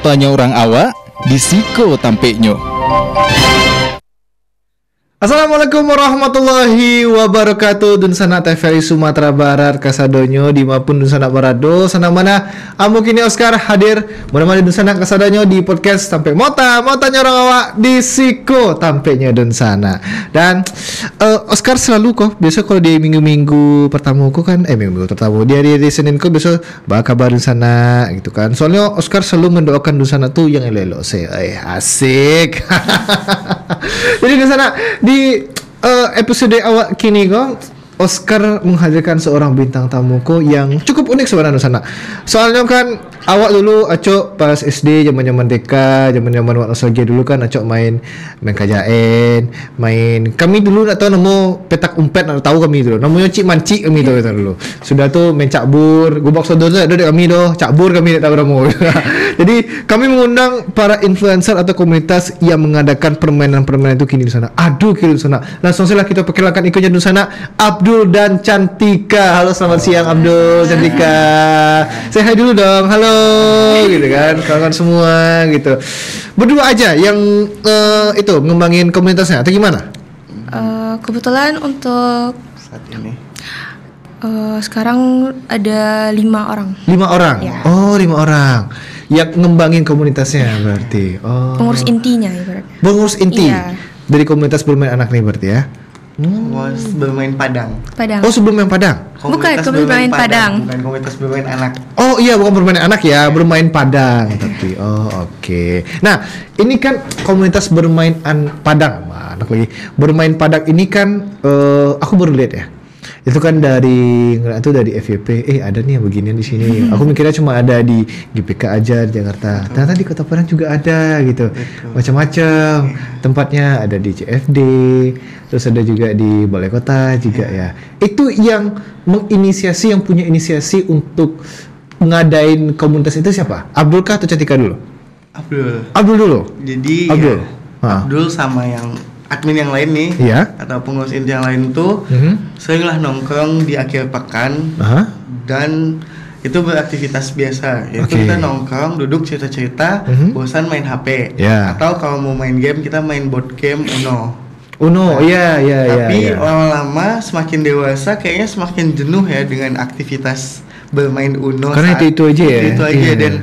Motanya orang awak disiko tampeknya. Assalamualaikum warahmatullahi wabarakatuh. Dun sana TVRI Sumatera Barat kasadonyo dimapun dun sana barado sana mana amu kini Oscar hadir mana-mana dun sana kasadonyo di podcast sampai motanya orang awak di siko tampeknya dun sana. Dan Oscar selalu kok biasa kalau di minggu-minggu pertama kok kan minggu pertama di hari Senin kok biasa kabar dun sana gitu kan. Soalnya Oscar selalu mendoakan dun sana tuh yang elok asik. Jadi dun sana di episode awak kini kok Oscar menghadirkan seorang bintang tamu kok yang cukup unik sebenarnya sana. Soalnya kan awak dulu acok pas SD zaman-zaman TK, zaman-zaman waktu nostalgia dulu kan acok main KJN, main kami dulu nak tahu nemu petak umpet nak tahu kami dulu. Namanya Cik Mancik kami tahu dulu. Sudah tu main cakbur, gubak sodor tu ada kami doh, cakbur kami tak tahu nama. Jadi kami mengundang para influencer atau komunitas yang mengadakan permainan-permainan itu kini di sana. Aduh kini di sana. Langsung saja kita perkenalkan ikutnya di sana. Abdul dan Cantika. Halo, selamat siang Abdul, Cantika. Say hi dulu dong. Halo, gitu kan. Kawan-kawan semua gitu. Berdua aja yang itu ngembangin komunitasnya atau gimana? Kebetulan untuk saat ini sekarang ada 5 orang. 5 orang? Ya. Oh, 5 orang yang ngembangin komunitasnya berarti. Oh. Pengurus intinya ibaratnya. Pengurus inti? Iya. Dari komunitas bermain anak nih berarti ya? bermain Padang. Oh, sebelum main Padang? Bukan, bermain Padang. Bukan komunitas bermain anak. Oh iya, bukan bermain anak ya, bermain Padang tapi. Oh oke. Nah, ini kan komunitas bermain Padang, anak lagi. Bermain Padang ini kan aku baru lihat ya. Itu kan dari FYP, ada nih yang beginian di sini. Aku mikirnya cuma ada di GPK aja di Jakarta. Ternyata di Kota Padang juga ada gitu. Macam-macam tempatnya, ada di CFD, terus ada juga di Balai Kota juga ya. Itu yang menginisiasi, yang punya inisiasi untuk ngadain komunitas itu siapa? Abdul kah atau Cantika dulu? Abdul dulu. Jadi Abdul. Ya, Abdul sama yang admin yang lain nih, atau pengurus inti yang lain tuh seringlah nongkrong di akhir pekan dan itu beraktivitas biasa. Yaitu kita nongkrong, duduk cerita-cerita, bosan main HP, atau kalau mau main game kita main board game Uno. Tapi lama-lama semakin dewasa kayaknya semakin jenuh ya dengan aktivitas bermain Uno. Karena itu aja ya. Itu aja dan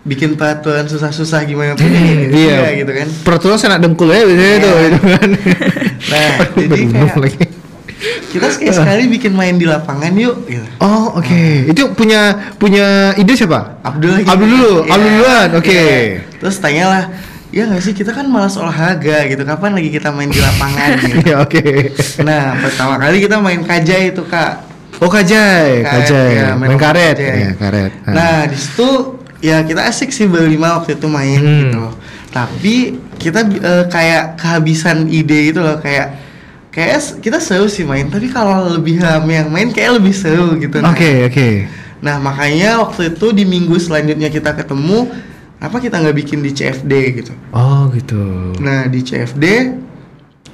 bikin peraturan susah-susah gimana pun gitu kan. Peraturan saya nak dengkul ya biasanya itu kan. Nah, jadi kayak kita sekali bikin main di lapangan yuk gitu. Oh, oke. Itu punya ide siapa? Abdul dulu. Abdul duluan. Oke. Terus tanyalah, ya nggak sih, kita kan malas olahraga gitu, kapan lagi kita main di lapangan gitu. Oke. Nah, pertama kali kita main kajai itu, Kak. Oh, kajai. Ya, main karet. Ya, karet. Nah, di situ ya kita asik sih berlima waktu itu main gitu. Tapi kita kayak kehabisan ide gitu loh, kayak kita seru sih main, tapi kalau lebih rame yang main kayak lebih seru gitu. Oke. Nah, makanya waktu itu di minggu selanjutnya kita ketemu, apa kita nggak bikin di CFD gitu. Oh, gitu. Nah, di CFD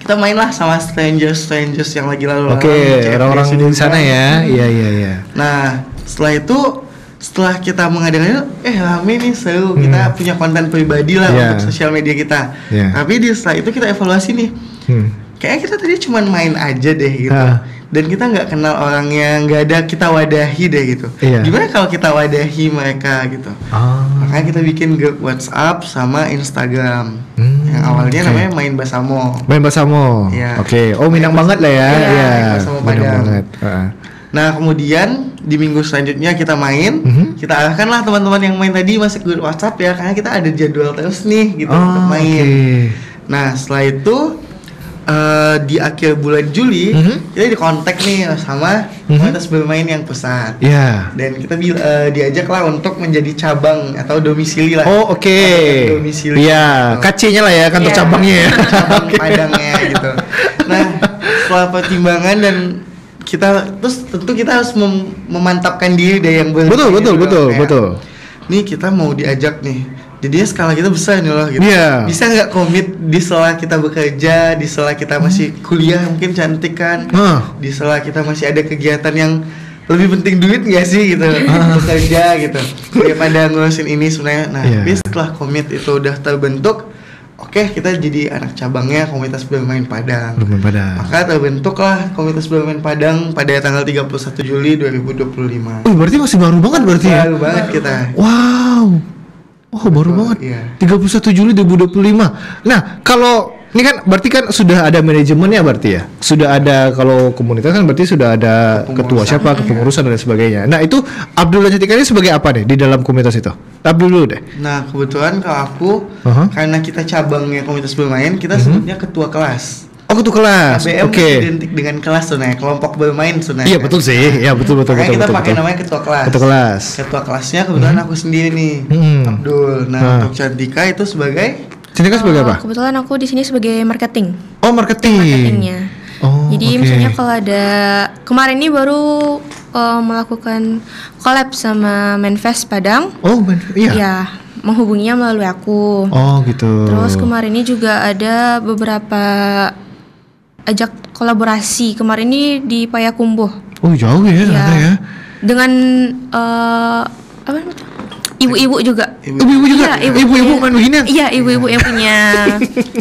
kita mainlah sama strangers yang lagi lalu. Oke, orang-orang di sana ya. Iya. Nah, setelah kita mengadakannya, rame nih, seru, kita punya konten pribadi lah untuk sosial media kita. Tapi setelah itu kita evaluasi nih, kayaknya kita tadi cuma main aja deh gitu. Dan kita nggak kenal orangnya, nggak ada kita wadahi deh gitu. Gimana kalau kita wadahi mereka gitu? Makanya kita bikin grup WhatsApp sama Instagram. Yang awalnya namanya Main Basamo. Oke. Oh, Minang banget lah ya. Iya. Minang banget. Nah, kemudian di minggu selanjutnya kita main, kita arahkanlah teman-teman yang main tadi masuk grup WhatsApp ya, karena kita ada jadwal terus nih gitu untuk main. Nah, setelah itu di akhir bulan Juli kita dikontak nih sama komunitas bermain yang pusat. Dan kita diajaklah untuk menjadi cabang atau domisili lah. Oh, oke. Domisili. Iya, KC-nya lah ya, kantor cabangnya ya. Cabang Padangnya gitu. Nah, setelah pertimbangan dan tentu kita harus memantapkan diri deh yang betul. Nih kita mau diajak nih, jadinya skala kita besar nih loh gitu. Bisa nggak komit di sela kita bekerja, di sela kita masih kuliah mungkin cantik kan, di sela kita masih ada kegiatan yang lebih penting duit gak sih gitu bekerja gitu daripada ngurusin ini sebenarnya. Nah tapi setelah komit itu udah terbentuk, oke, kita jadi anak cabangnya Komunitas Bermain Padang. Maka terbentuklah Komunitas Bermain Padang pada tanggal 31 Juli 2025. Berarti masih baru banget berarti ya? Baru banget kita. Wow. Oh, baru banget. Iya. 31 Juli 2025. Nah, kalau ini kan berarti kan sudah ada manajemennya berarti ya? Sudah ada, kalau komunitas kan berarti sudah ada ketua siapa, kepengurusan dan sebagainya. Nah, itu Abdul dan Cantika ini sebagai apa nih di dalam komunitas itu? Abdul dulu deh. Nah, kebetulan kalau aku karena kita cabangnya Komunitas Bermain, kita sebutnya ketua kelas. Oh, ketua kelas. KBM identik dengan kelas sebenarnya, kelompok bermain sebenarnya. Iya, betul sih. Iya, betul. Makanya kita pakai namanya ketua kelas. Ketua kelas. Ketua kelasnya kebetulan aku sendiri nih, Abdul. Nah, untuk Cantika itu sebagai Cantika sebagai apa? Kebetulan aku di sini sebagai marketing. Oh, marketing. Marketingnya. Oh, jadi misalnya kalau ada kemarin ini baru melakukan collab sama Manfest Padang. Oh, iya. Ya, menghubunginya melalui aku. Oh, gitu. Terus kemarin ini juga ada beberapa ajak kolaborasi. Kemarin ini di Payakumbuh. Oh, jauh ya ternyata ya. Dengan apa namanya? Ibu-ibu juga. Ibu-ibu juga. Iya, ibu-ibu main beginian. Iya, ibu-ibu yang punya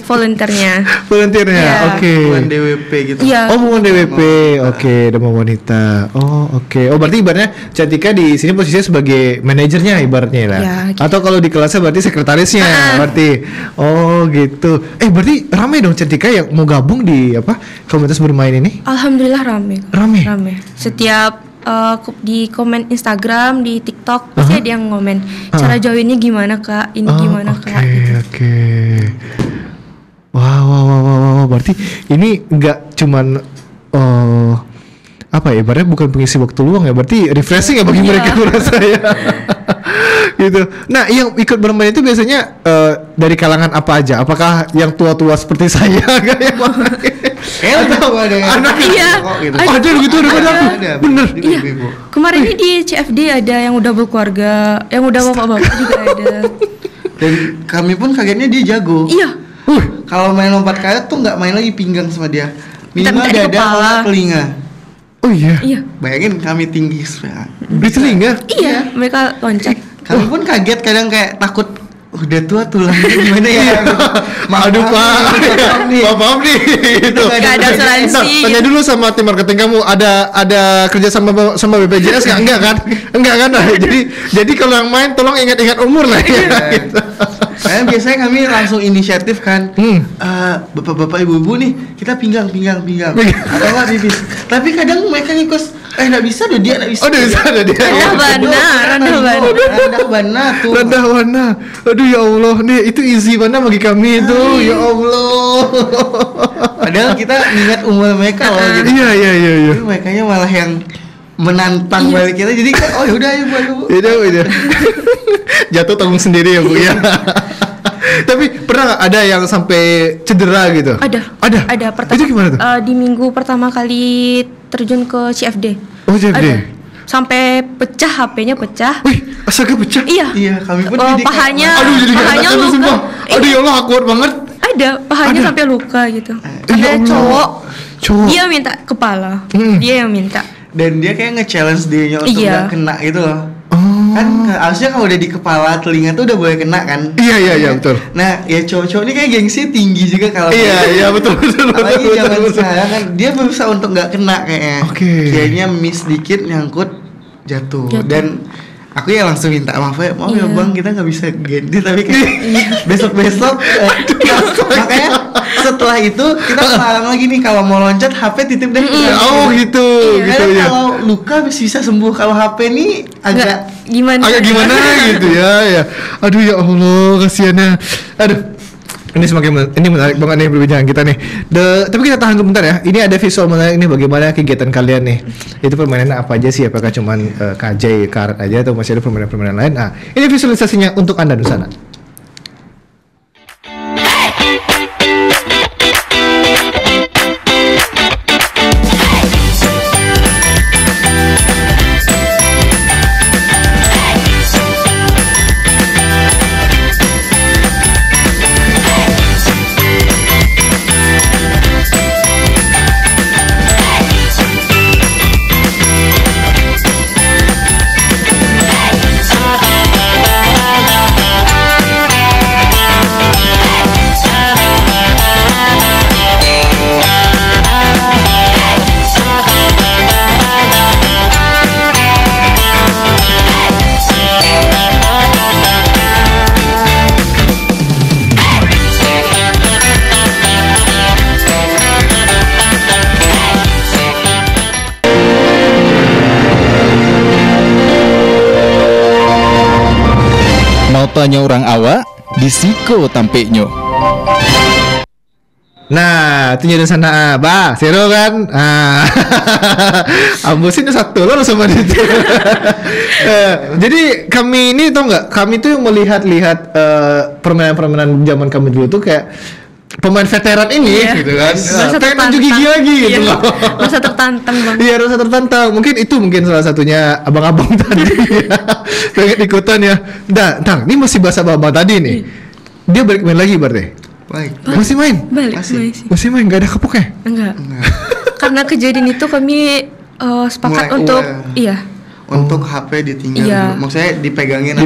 volunteernya. Volunteernya. Iya. Oke. bukan DWP gitu. Iya. Oh, bukan DWP. Oke, Demo Wanita. Oh, oke. Oh, berarti ibaratnya Cantika di sini posisinya sebagai manajernya ibaratnya lah. Ya, gitu. Atau kalau di kelasnya berarti sekretarisnya berarti. Oh, gitu. Ramai dong Cantika yang mau gabung di komunitas bermain ini? Alhamdulillah rame. Rame. Setiap di komen Instagram, di TikTok pasti ada yang ngomen cara joinnya gimana Kak, ini gimana Kak. Oke. Wow. Berarti ini nggak cuman ibaratnya bukan pengisi waktu luang ya, berarti refreshing ya bagi mereka menurut saya. Gitu. Nah, yang ikut bermain itu biasanya dari kalangan apa aja? Apakah yang tua-tua seperti saya atau ada anak? Iya. Ada gitu ada. Bener. Iya. Kemarin ini di CFD ada yang udah berkeluarga, yang udah bapak-bapak juga ada. Dan kami pun kagetnya dia jago. Iya. Kalau main lompat karet tuh nggak main lagi pinggang sama dia. Minimal Minta di dada kepala. sama telinga. Oh iya. Iya. Bayangin kami tinggi Di telinga? Iya, mereka loncat. Kami pun kaget kadang kayak takut udah tua tulangnya gimana ya. Aduh Pak, maaf nih. Itu Gak ada asuransi. Tanya dulu sama tim marketing kamu, ada kerja sama BPJS nggak? Enggak kan? Jadi kalau yang main tolong ingat-ingat umur lah ya. Gitu. Karena biasanya kami langsung inisiatif kan, bapak-bapak ibu-ibu nih kita pinggang atau nggak pipis. Tapi kadang mereka ngikut, nggak bisa deh dia nggak bisa. Oh, bisa ada dia. Rendah warna. Aduh ya Allah, nih itu easy mana bagi kami itu. Ya Allah. Padahal kita ingat umur mereka loh. Gitu. Iya. Tapi mereka malah yang menantang balik kita. Jadi kan, yaudah ayo Bu. Udah. Jatuh tanggung sendiri ya Bu ya. Tapi pernah gak ada yang sampai cedera gitu? Ada. Itu gimana tuh? Di minggu pertama kali terjun ke CFD. Oh, CFD. Ada. Sampai pecah, HP-nya pecah. Wih, astaga pecah. Iya, kami pun pahanya luka. Aduh ya Allah, kuat banget. Ada, pahanya sampai luka gitu. Ya Ada Allah. Cowok. Dia minta kepala. Dia yang minta. Dan dia kayak nge-challenge dirinya untuk gak kena gitu loh. Kan harusnya kalau udah di kepala telinga tuh udah boleh kena kan. Iya betul. Nah ya cowok-cowok ini kayak gengsi tinggi juga kalau iya betul. Apalagi zaman sekarang kan dia berusaha untuk nggak kena kayaknya. Kayaknya miss dikit nyangkut jatuh. Dan aku ya langsung minta maaf ya bang, kita nggak bisa ganti tapi kayak besok makanya setelah itu kita melarang lagi nih kalau mau loncat HP titip deh. Oh gitu ya. Kalau luka bisa sembuh, kalau HP nih agak gimana gitu ya. Aduh ya Allah, kasihannya. Aduh. Ini menarik banget nih perbincangan kita nih. Tapi kita tahan dulu bentar ya. Ini ada visual menarik nih, bagaimana kegiatan kalian nih. Itu permainan apa aja sih? Apakah cuman KJ, karet aja atau masih ada permainan-permainan lain? Nah, ini visualisasinya untuk Anda di sana. apanya orang awak disiko tampeknya. Nah, itu jadi sana bah, seru kan? Ambus ini satu loh sama dia. Jadi kami ini tau nggak? Kami tuh melihat-lihat permainan-permainan zaman kami dulu tuh kayak pemain veteran ini gitu kan. Pengen nunjuk gigi lagi gitu loh. Rasa tertantang bang. Iya, rasa tertantang. Mungkin salah satunya abang-abang tadi. Pengen ikutan ya. Nah, ini masih bahasa abang tadi nih. Dia balik main lagi berarti. Baik. Masih main? Balik Masih main, gak ada kapoknya? Enggak. Karena kejadian itu kami sepakat untuk untuk HP ditinggal dulu. Maksudnya dipegangin.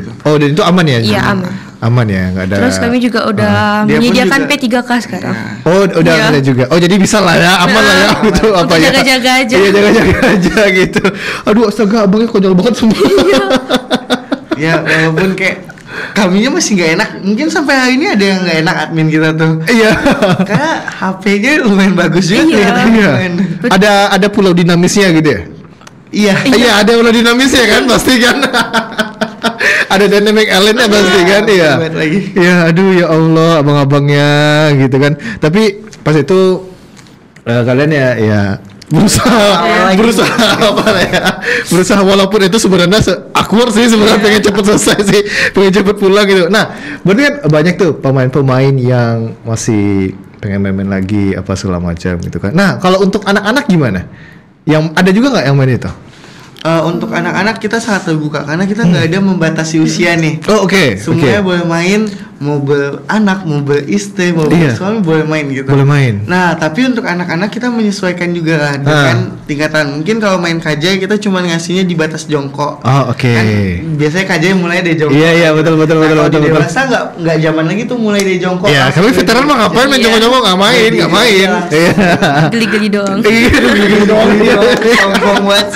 Gitu. Oh, dan itu aman ya? Iya, aman. Aman ya, nggak ada. Terus kami juga udah menyediakan P3K sekarang. Oh, udah ada juga. Oh, jadi bisa lah ya, aman lah ya gitu apa ya? Jaga-jaga aja. Iya, jaga-jaga aja gitu. Aduh, astaga, abangnya konyol banget semua. Ya, walaupun kayak kaminya masih nggak enak, mungkin sampai hari ini ada yang nggak enak admin kita tuh. Iya. Karena HP-nya lumayan bagus juga kelihatannya. Ada pulau dinamisnya gitu ya? Iya, ada pulau dinamisnya kan, pasti kan. Ada dynamic island-nya pasti kan, iya. Iya, aduh ya Allah, abang-abangnya gitu kan. Tapi pas itu kalian ya berusaha walaupun itu sebenarnya awkward sih sebenarnya, pengen cepet selesai sih, pengen cepet pulang gitu. Nah, berarti kan banyak tuh pemain-pemain yang masih pengen main lagi apa segala macam gitu kan. Nah, kalau untuk anak-anak gimana? Yang ada juga nggak yang main itu? Untuk anak-anak kita sangat terbuka karena kita nggak ada membatasi usia nih. Oh, oke. Semuanya boleh main, mau beranak, mau beristri, mau bersuami boleh main gitu. Boleh main. Nah, tapi untuk anak-anak kita menyesuaikan juga lah dengan tingkatan. Mungkin kalau main kajai kita cuma ngasihnya di batas jongkok. Oh, oke. Kan biasanya kajai mulai dari jongkok. Iya, betul. Kalau di dewasa nggak zaman lagi tuh mulai dari jongkok. Iya, kami veteran mah ngapain main jongkok-jongkok, nggak main. Iya. Geli-geli doang. Geli-geli doang. Sombong banget.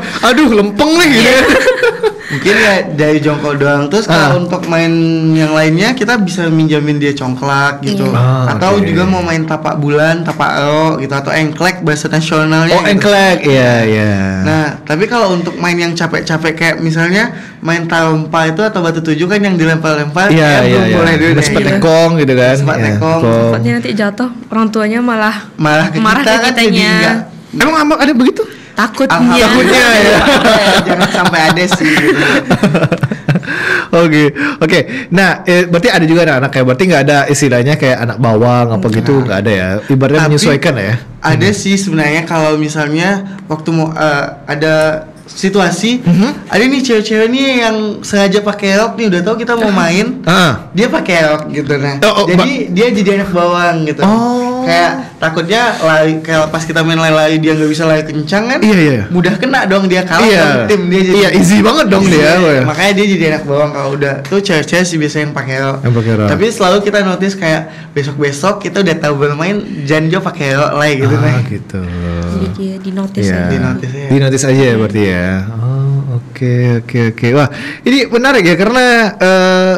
Aduh, lempeng nih gitu. Mungkin ya dari jongkok doang. Terus kalau untuk main yang lainnya kita bisa minjamin dia congklak gitu. Atau juga mau main tapak bulan, tapak ero gitu, atau engklek bahasa nasionalnya. Oh, gitu. engklek. Iya. Nah, tapi kalau untuk main yang capek-capek kayak misalnya main tarumpa itu atau batu tujuh kan yang dilempar-lempar, belum boleh dulu deh. Sepat tekong gitu kan. Sepat tekong. Takutnya nanti jatuh, orang tuanya malah ke kita kan jadi enggak. Emang ada begitu? Takutnya ya. Jangan sampai ada sih gitu. Oke. Nah, berarti ada juga anak-anak kayak berarti nggak ada istilahnya kayak anak bawang apa gitu, nggak ada ya. Ibaratnya menyesuaikan ya. Ada sih sebenarnya kalau misalnya waktu mau ada situasi, ada nih cewek-cewek nih yang sengaja pakai rok nih, udah tahu kita mau main, dia pakai rok gitu nah. Jadi dia jadi anak bawang gitu. Kayak takutnya lari, kayak pas kita main lari dia nggak bisa lari kencang kan? Iya. Mudah kena dong dia kalah sama tim dia jadi. Iya, easy banget dong dia. Makanya dia jadi anak bawang kalau udah tuh cewek-cewek sih biasanya yang pakai rok. Tapi selalu kita notice kayak besok-besok kita udah tahu bermain Janjo pakai rok lagi gitu nih. Gitu. Jadi dia di notice Di notice aja ya berarti ya. Oh, oke. Wah, ini menarik ya karena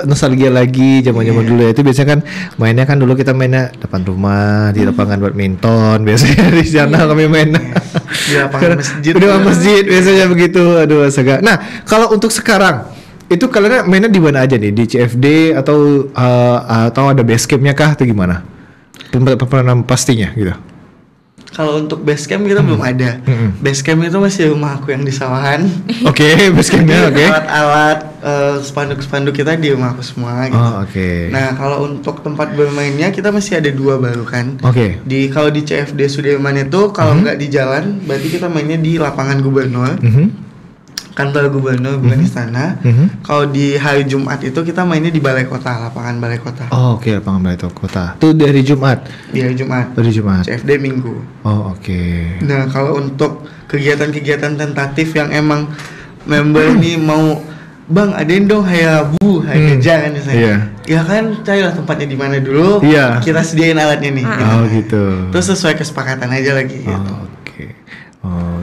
nostalgia lagi zaman-zaman dulu ya. Itu biasanya kan mainnya kan dulu kita mainnya depan rumah di lapangan badminton biasanya di sana kami main. Di lapangan masjid. Di lapangan masjid biasanya begitu. Aduh, astaga. Nah, kalau untuk sekarang itu kalian mainnya di mana aja nih? Di CFD atau ada base campnya kah atau gimana? Pemerintahan pastinya gitu. Kalau untuk base camp kita belum ada. Base camp itu masih rumah aku yang di sawahan. Oke, base campnya oke. Alat-alat spanduk-spanduk kita di rumah aku semua gitu. Nah, kalau untuk tempat bermainnya kita masih ada 2 baru kan. Kalau di CFD Sudirman itu kalau nggak di jalan, berarti kita mainnya di lapangan gubernur. Kantor gubernur bukan istana. Kalau di hari Jumat itu kita mainnya di balai kota, lapangan balai kota. Lapangan balai kota. Itu dari Jumat. Di hari Jumat. CFD Minggu. Nah, kalau untuk kegiatan-kegiatan tentatif yang emang member ini mau Bang, adain dong hari Rabu, hari kerja kan misalnya. Ya kan, carilah tempatnya di mana dulu. Kita sediain alatnya nih. Gitu. Terus sesuai kesepakatan aja lagi gitu.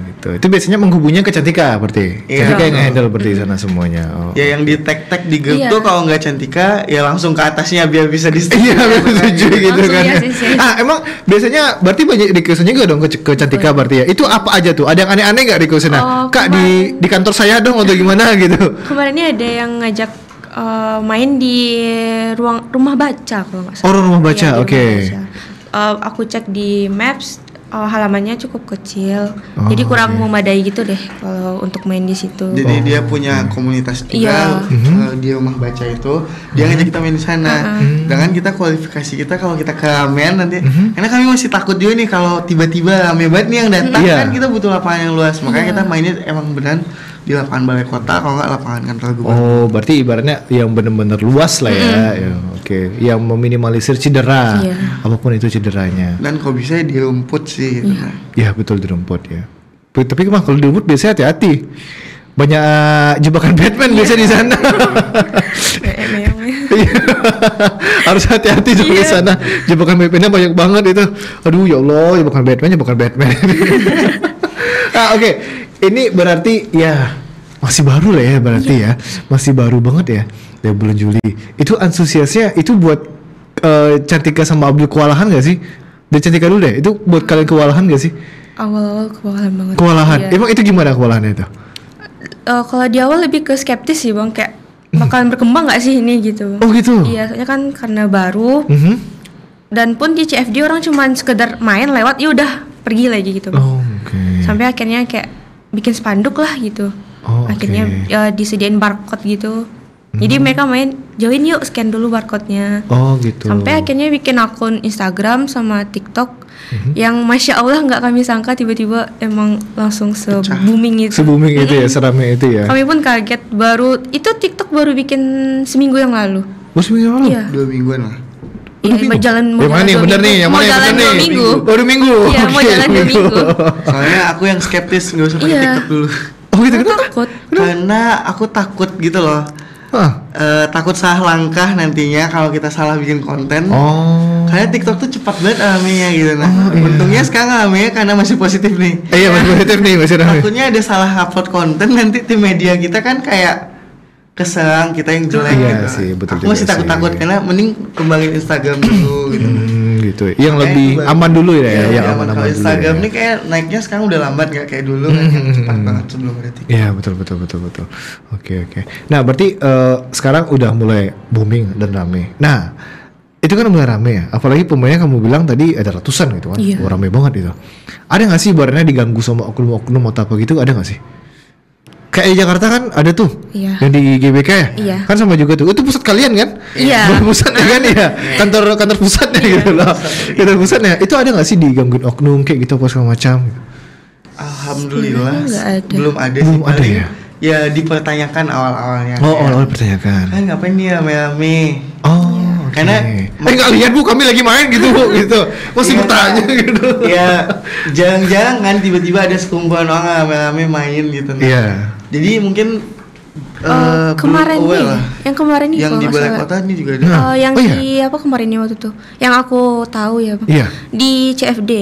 Gitu. Itu biasanya menghubungnya ke Cantika berarti. Cantika yang handle berarti sana semuanya. Ya yang di tag di grup tuh kalau nggak Cantika ya langsung ke atasnya biar bisa disetujui. Biar disetujui gitu kan. Emang biasanya berarti banyak requestnya juga dong ke Cantika berarti ya. Itu apa aja tuh? Ada yang aneh-aneh nggak requestnya? Kak di kantor saya dong atau gimana gitu. Kemarin ini ada yang ngajak main di rumah baca kalau nggak salah. Oh, rumah baca, Iya, di oke. rumah baca. Aku cek di Maps, halamannya cukup kecil, Oh, jadi kurang oke. memadai gitu deh kalau untuk main di situ. Jadi dia punya komunitas juga di rumah baca itu, dia ngajak kita main di sana. Dengan kita kualifikasi kita kalau kita ke ramean nanti, karena kami masih takut juga nih kalau tiba-tiba rame banget nih yang datang Iya. kan kita butuh lapangan yang luas, makanya kita mainnya emang beneran di lapangan balai kota kalau nggak lapangan kantor gubernur. Oh, berarti ibaratnya yang benar-benar luas lah ya. Ya, oke. Yang meminimalisir cedera. Iya. Apapun itu cederanya. Dan kalau bisa di rumput sih gitu. Nah. Ya, betul di rumput ya. Tapi mah kalau di rumput biasanya hati-hati. Banyak jebakan Batman biasanya di sana. Iya. Harus hati-hati tuh di sana. Jebakan Batman-nya banyak banget itu. Aduh ya Allah, jebakan Batman. Oke. Ini berarti ya masih baru lah ya berarti ya. Masih baru banget ya. Ya bulan Juli. Itu antusiasnya itu buat Cantika sama Abdul kewalahan gak sih? Dan Cantika dulu deh. Itu buat kalian kewalahan gak sih? Awal kewalahan banget. Kewalahan. Iya. Emang itu gimana kewalahannya itu? Kalau di awal lebih ke skeptis sih bang, kayak bakalan berkembang nggak sih ini gitu. Oh gitu. Iya, soalnya kan karena baru. Dan pun di CFD orang cuman sekedar main lewat, ya udah pergi lagi gitu bang. Oh, oke. Sampai akhirnya kayak bikin spanduk lah gitu. Oh, Akhirnya disediain barcode gitu. Jadi mereka main join yuk, scan dulu barcode-nya. Oh gitu. Sampai akhirnya bikin akun Instagram sama TikTok yang masya Allah nggak kami sangka tiba-tiba emang langsung se-booming itu. Se-booming itu ya, seramai itu ya. Kami pun kaget, baru itu TikTok baru bikin seminggu yang lalu. Oh, seminggu lalu? Iya. 2 mingguan lah. Iya, mau jalan Yang mana yang bener nih? Yang mau mana yang jalan bener 2 nih? minggu. Oh, 2 minggu. Iya, mau Oke, jalan 2 minggu. Soalnya aku yang skeptis nggak usah pakai Iya. TikTok dulu. Oh gitu kenapa? Takut. Karena aku takut gitu loh. Hah. Takut salah langkah nantinya kalau kita salah bikin konten. Oh. Karena TikTok tuh cepat banget ramenya gitu. Nah, untungnya sekarang ramenya karena masih positif nih. Iya, masih positif nih, masih ramai. Takutnya ada salah upload konten nanti tim media kita kan kayak keserang kita yang jelek Iya gitu. sih, betul aku juga masih takut-takut sih. karena mending kembangin Instagram dulu gitu. Gitu. Yang Makanya lebih itu baru- aman dulu ya, Iya, yang lebih aman. aman-aman Kalau dulu. Instagram ya. nih kayak naiknya sekarang udah lambat nggak kayak dulu kan yang cepat banget sebelum ada TikTok. Iya, betul. Oke. Nah, berarti sekarang udah mulai booming dan rame. Nah, itu kan mulai rame ya. Apalagi pemainnya kamu bilang tadi ada ratusan gitu kan. Iya. Wah, rame banget itu. Ada nggak sih ibaratnya diganggu sama oknum-oknum atau apa gitu? Ada nggak sih? Kayak di Jakarta kan ada tuh, Iya. yang di GBK ya, Iya. kan sama juga tuh. Itu pusat kalian kan? Iya. Bukan pusatnya kan ya, kantor pusatnya gitu loh. Kantor pusatnya. Itu ada nggak sih digangguin oknum kayak gitu apa segala macam? Alhamdulillah Sebenarnya nggak ada. belum ada Belum sih. ada Paling ya? Ya dipertanyakan awal-awalnya. Oh, kayak, awal-awal pertanyakan. kan ngapain nih rame-rame? Oh, oke. Karena- nggak lihat bu, kami lagi main gitu bu, gitu. Masih Iya. bertanya gitu. Ya jarang-jarang kan tiba-tiba ada sekumpulan orang rame-rame main gitu. Nah, Iya. jadi mungkin Kemarin belum aware nih, lah. yang kemarin nih Yang kalau di nggak balai salah. kota ini juga ada. Yang Oh, iya? di apa kemarin nih waktu itu? Yang aku tahu ya, Bang. Iya. Di CFD.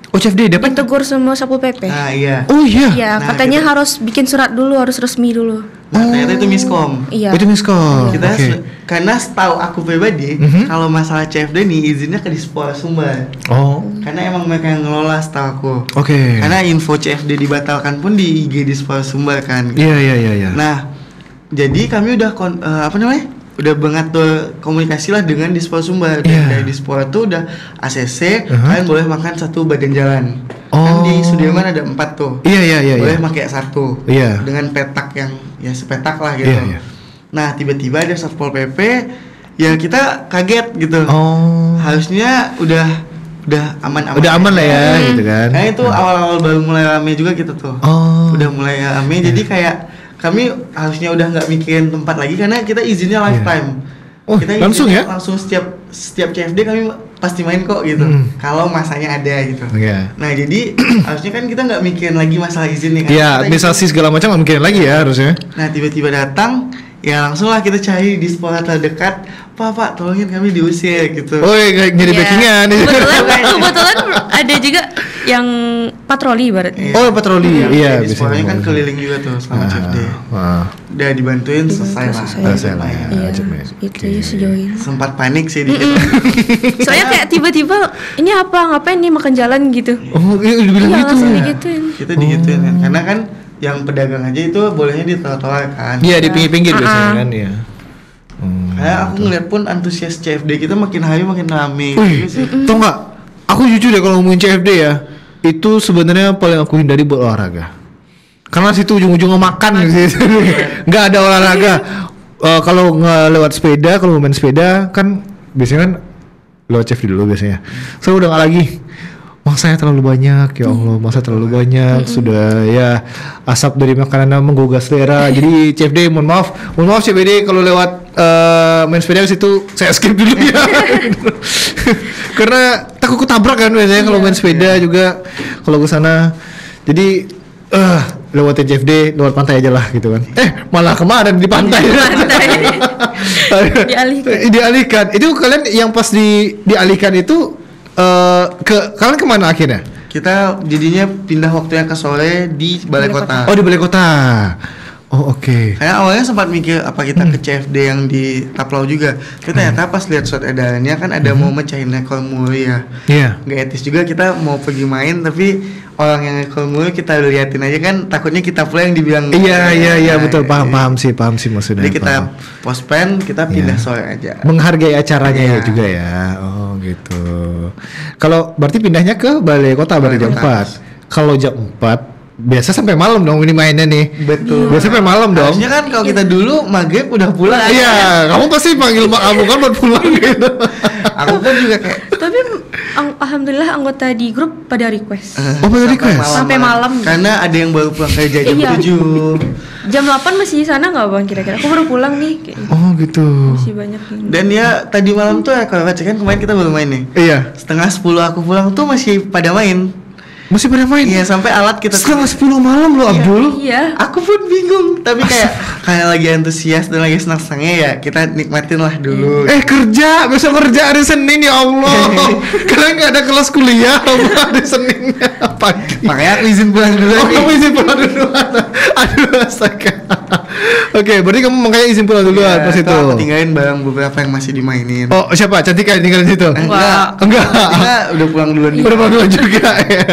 Oh, CFD dapat? Ditegur sama Satpol PP. Nah iya. Oh iya. Iya, Nah, katanya gitu. harus bikin surat dulu, harus resmi dulu. Nah ternyata itu miskom. Iya. Oh, itu miskom. Kita Oke. karena setahu aku pribadi kalau masalah CFD nih izinnya ke Dispora Sumbar. Oh, Karena emang mereka yang ngelola setahu aku. oke. Karena info CFD dibatalkan pun di IG Dispora Sumbar kan. Iya. Nah, jadi kami udah udah mengatur komunikasi lah dengan Dispora Sumbar. Dan Iya. dari Dispora tuh udah ACC, kalian boleh makan satu badan jalan. Oh. Kan di Sudirman ada 4 tuh. Iya. Boleh pakai satu. Iya. Dengan petak yang ya sepetak lah gitu. Iya. Nah, tiba-tiba ada Satpol PP, ya kita kaget gitu. Oh. Harusnya udah aman-aman. Udah aman lah ya, gitu kan. Karena itu awal-awal baru mulai rame juga gitu tuh. Oh. Udah mulai rame, jadi kayak kami harusnya udah nggak mikirin tempat lagi karena kita izinnya lifetime. Oh, Kita langsung izinnya ya? Langsung setiap CFD kami pasti main kok gitu. Kalau masanya ada gitu. Iya. Nah jadi harusnya kan kita nggak mikirin lagi masalah izin nih kan. Iya, Kita administrasi segala macam nggak mungkin lagi ya harusnya. Nah tiba-tiba datang, ya langsung lah kita cari di Dispora terdekat, Pak, tolongin kami diusir gitu. Oh, kayak nyari Iya. backingan. Kebetulan ada juga yang patroli ibaratnya. Oh, patroli. Iya, Di Disporanya kan bisa. keliling juga tuh selama CFD. Wah. Udah dibantuin selesai lah. Selesai lah ya. Iya, Cemen. itu Oke. ya sejauh ini. Sempat panik sih dikit. Soalnya kayak tiba-tiba ini apa ngapain nih makan jalan gitu. Oh, iya udah bilang Iya gitu. langsung digituin. Kita digituin kan. Karena kan yang pedagang aja itu bolehnya di trotoar kan. Iya, di pinggir-pinggir biasanya kan ya. Kayak aku ngeliat pun antusias CFD kita makin hari makin rame. Tau nggak? Aku jujur deh kalau ngomongin CFD ya, itu sebenarnya paling aku hindari buat olahraga. Karena situ ujung-ujungnya makan gitu. Nggak ada olahraga. Kalau lewat sepeda, kalau main sepeda kan biasanya kan lewat CFD dulu biasanya. So udah nggak lagi. Masanya terlalu banyak, ya Allah, masa terlalu banyak. Sudah ya asap dari makanan menggugah selera. Jadi CFD mohon maaf CFD kalau lewat main sepeda ke situ saya skip dulu ya. Karena takut ketabrak kan biasanya kalau main sepeda juga kalau ke sana. Jadi lewatin CFD lewat pantai aja lah gitu kan. Malah kemarin di pantai. Dialihkan. Itu kalian yang pas dialihkan itu kalian kemana akhirnya? Kita jadinya pindah waktunya ke sore di Balai Kota. Oh, di Balai Kota. Oh, oke. Kayak awalnya sempat mikir apa kita ke CFD yang di Taplau juga. Tapi ternyata pas lihat surat edarannya kan ada mau mecahin rekor muri ya. Iya. Gak etis juga kita mau pergi main tapi orang yang rekor muri kita liatin aja kan takutnya kita pula yang dibilang. Iya betul, paham sih maksudnya. Jadi kita postpone, kita pindah sore aja. Menghargai acaranya ya juga ya. Oh, gitu. Kalau berarti pindahnya ke Balai Kota berarti jam 4. Kalau jam 4 biasa sampai malam dong ini mainnya nih. Betul. Biasa sampai malam dong. Harusnya kan kalau kita dulu maghrib udah pulang. Iya, kamu pasti panggil mak kamu kan buat pulang gitu. Aku pun juga kayak. Tapi alhamdulillah anggota di grup pada request. Pada request? Sampai malam. Karena ada yang baru pulang kerja jam 7. Jam 8 masih di sana nggak bang kira-kira? Aku baru pulang nih. Kayak Oh gitu. masih banyak. Dan ya tadi malam tuh ya kalau baca kan kemarin kita baru main nih. Iya. Setengah 10 aku pulang tuh masih pada main. Masih pada main? Iya sampai alat kita setengah 10 malam loh Abdul. Iya. Aku pun bingung, tapi kayak lagi antusias dan lagi senang-senangnya ya kita nikmatin lah dulu. Kerja, besok kerja hari Senin ya Allah. Kalian nggak ada kelas kuliah hari Seninnya pagi. Makanya aku izin pulang dulu. Kamu izin pulang duluan. Aduh astaga. Oke, berarti kamu makanya izin pulang duluan pas itu. Aku tinggalin barang beberapa yang masih dimainin. Oh siapa? Cantika yang tinggalin situ? Enggak. Udah pulang duluan. Udah pulang duluan juga ya.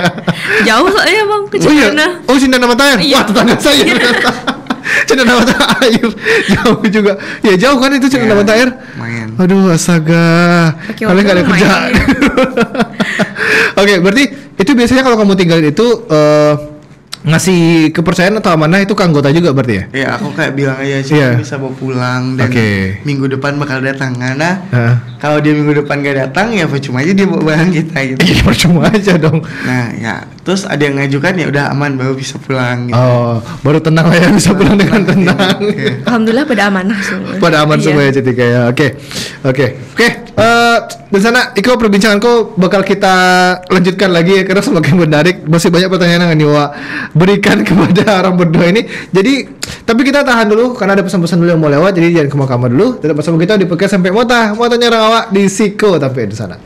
Jauh soalnya bang ke Cendana. Oh Cendana Mata Air. Iya. Wah tetangga saya. Cendana Mata Air. Jauh juga. Ya jauh kan itu Cendana Mata Air. Lumayan. Aduh astaga. Kalian nggak ada kerjaan. Oke, berarti itu biasanya kalau kamu tinggalin itu ngasih kepercayaan atau amanah itu ke anggota juga berarti ya? Iya, aku kayak bilang aja sih bisa bawa pulang dan minggu depan bakal datang karena kalau dia minggu depan gak datang ya percuma aja dia bawa barang kita gitu. Iya percuma aja dong. Nah ya, terus ada yang ngajukan ya udah aman baru bisa pulang. Gitu. Oh, baru tenang lah ya bisa pulang dengan tenang. Alhamdulillah pada amanah semua. Pada aman semua ya Cantika ya. Oke. Di sana Iko perbincanganku bakal kita lanjutkan lagi ya karena semakin menarik. Masih banyak pertanyaan yang Niwa berikan kepada orang berdua ini. Jadi tapi kita tahan dulu karena ada pesan-pesan dulu yang mau lewat. Jadi jangan kemana-mana dulu. Tetap bersama kita di podcast sampai Motanya orang awak di Siko tapi di sana.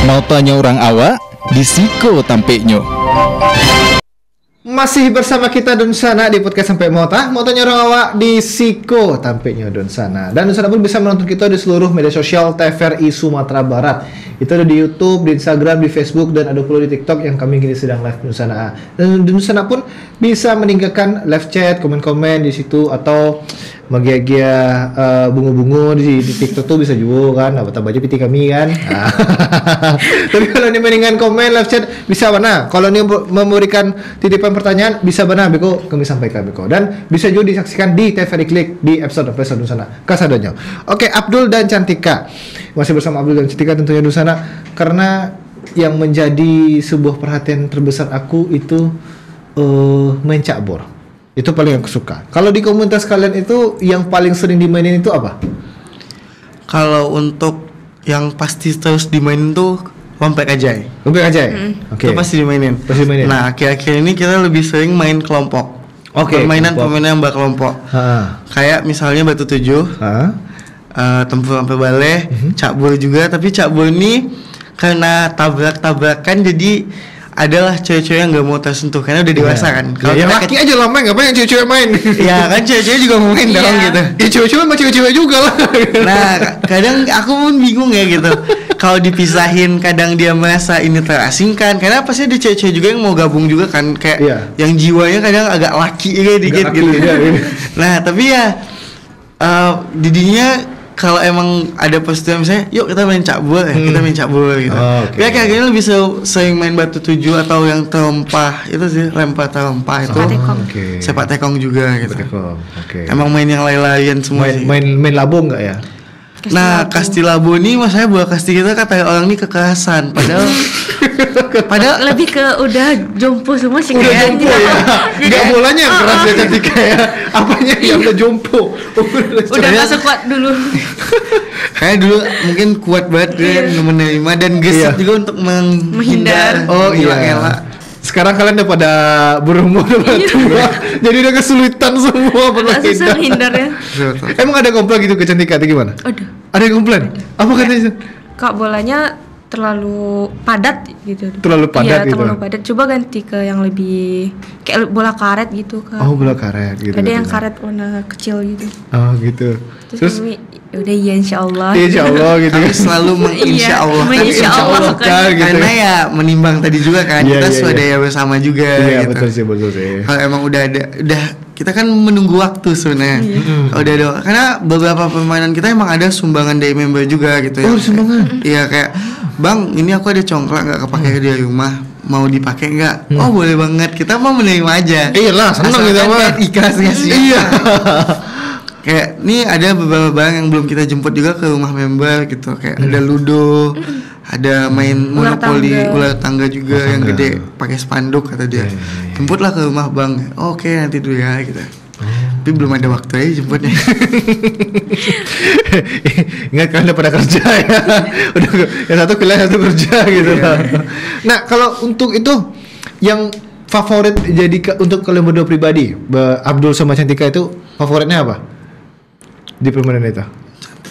Motanya orang awak di Siko tampeknya. Masih bersama kita Don Sana di podcast sampai Motanya orang awak di Siko tampeknya Don Sana. Dan Don Sana pun bisa menonton kita di seluruh media sosial TVRI Sumatera Barat. Itu ada di YouTube, di Instagram, di Facebook, dan ada pula di TikTok yang kami kini sedang live Don Sana. Dan Don Sana pun bisa meninggalkan live chat, komen-komen di situ atau magia-gia bungu-bungu di TikTok tuh bisa juga kan, tambah aja piti kami kan. Tapi kalau ini mendingan komen live chat bisa mana? Kalau ini memberikan titipan pertanyaan bisa mana? Beko kami sampaikan Beko dan bisa juga disaksikan di TVRI Klik di episode Don Sana kasadonyo. Oke, Abdul dan Cantika masih bersama Abdul dan Cantika tentunya Don Sana karena yang menjadi sebuah perhatian terbesar aku itu main cakbor. Itu paling aku suka. Kalau di komunitas kalian itu yang paling sering dimainin itu apa? Kalau untuk yang pasti terus dimainin tuh Lompek Ajay. Oke. Itu pasti dimainin. Nah, akhir-akhir ini kita lebih sering main kelompok. Permainan yang berkelompok. Kayak misalnya Batu 7. Tempur sampai balai, cakbur juga, tapi cakbur ini karena tabrak-tabrakan jadi adalah cewek-cewek yang gak mau tersentuh karena udah dewasa kan. Kalau yang laki aja lah main, ngapain yang cewek-cewek main? Ya kan cewek-cewek juga mau main dong gitu. Ya cewek-cewek sama cewek-cewek juga lah. Nah kadang aku pun bingung ya gitu. kalau dipisahin kadang dia merasa ini terasingkan, karena pasti ada cewek-cewek juga yang mau gabung juga kan, kayak yang jiwanya kadang agak laki kayak dikit gitu. Nah tapi ya didinya kalau emang ada persetujuan misalnya, yuk kita main cabul kita main cabul gitu. Ya kayaknya lebih sering main batu tujuh atau yang terempah itu sih, lempar terempah itu. Sepak tekong juga gitu. Emang main yang lain-lain semua sih. Main labo nggak ya? Nah, kasti labo nih maksudnya bola kasti kita kata orang nih kekerasan, padahal lebih ke udah jompo semua sih udah kayaknya. jompo ya. Enggak bolanya yang keras ya cantik kayak apanya yang udah jompo. Udah enggak sekuat dulu. Kayak dulu mungkin kuat banget dia menerima dan gesit juga untuk menghindar. Oh iya. Sekarang kalian udah pada berumur, udah tua, jadi udah kesulitan semua susah hindar ya. Emang ada komplain gitu kecantikan atau gimana? Ada yang komplain? Apa katanya? Kak, bolanya terlalu padat gitu. Terlalu padat gitu? Iya, terlalu padat. Coba ganti ke yang lebih kayak bola karet gitu, Kak. Oh, bola karet gitu. Ada yang karet warna kecil gitu. Oh gitu. Terus udah iya insyaallah. Insyaallah gitu. Kami selalu menginsyaallah. Insyaallah kan. Gitu. Karena ya menimbang tadi juga kan, kita swadaya bersama juga. Iya gitu. betul sih. Kalau emang udah kita kan menunggu waktu sebenarnya. Kalau udah ada, karena beberapa permainan kita emang ada sumbangan dari member juga gitu ya. Oh sumbangan? Iya kayak, Bang ini aku ada congklak nggak kepake di rumah, mau dipakai nggak? Oh boleh banget, kita mau menerima aja. Iyalah seneng kita mah. Ikhlas ngasih. Iya. Kayak nih ada beberapa barang yang belum kita jemput juga ke rumah member gitu, kayak ada ludo, ada main monopoli ular tangga juga yang gede pakai spanduk kata dia. Jemputlah ke rumah Bang. Oke, nanti dulu ya gitu. Tapi belum ada waktu aja jemputnya. Ingat kan udah pada kerja ya. Udah yang satu kuliah, yang satu kerja gitu. Nah, kalau untuk itu yang favorit jadi untuk kalian berdua pribadi, Abdul sama Cantika itu favoritnya apa? Di permainan itu?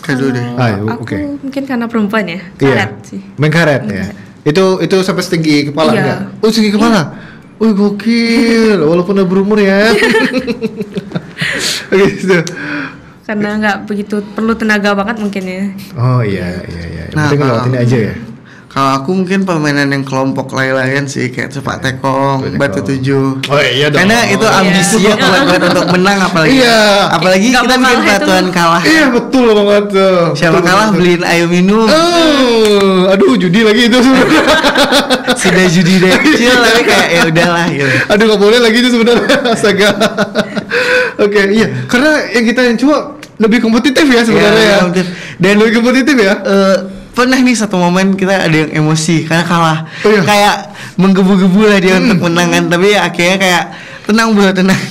Kado deh. Aku mungkin karena perempuan ya, karet sih. Main karet ya. Itu sampai setinggi kepala enggak? Oh, setinggi kepala. Wih, gokil. Walaupun udah berumur ya. Gitu. Karena nggak begitu perlu tenaga banget mungkin ya. Oh iya. Nah, penting lewatin aja ya. Kalau aku mungkin permainan yang kelompok lain-lain sih, kayak sepak tekong, batu tujuh. Oh iya dong. Karena itu ambisinya kuat banget untuk menang, apalagi. Apalagi kita bikin peraturan kalah. Iya betul banget tuh. Siapa kalah beliin air minum. Aduh judi lagi itu. Sudah judi dari kecil tapi kayak ya udahlah gitu. Aduh nggak boleh lagi itu sebenarnya. Astaga. Oke, iya. Karena yang kita yang coba lebih kompetitif ya sebenarnya ya. Dan lebih kompetitif ya. Pernah nih satu momen kita ada yang emosi karena kalah. Kayak menggebu-gebu lah dia untuk menangan, tapi ya akhirnya kayak tenang bro, tenang.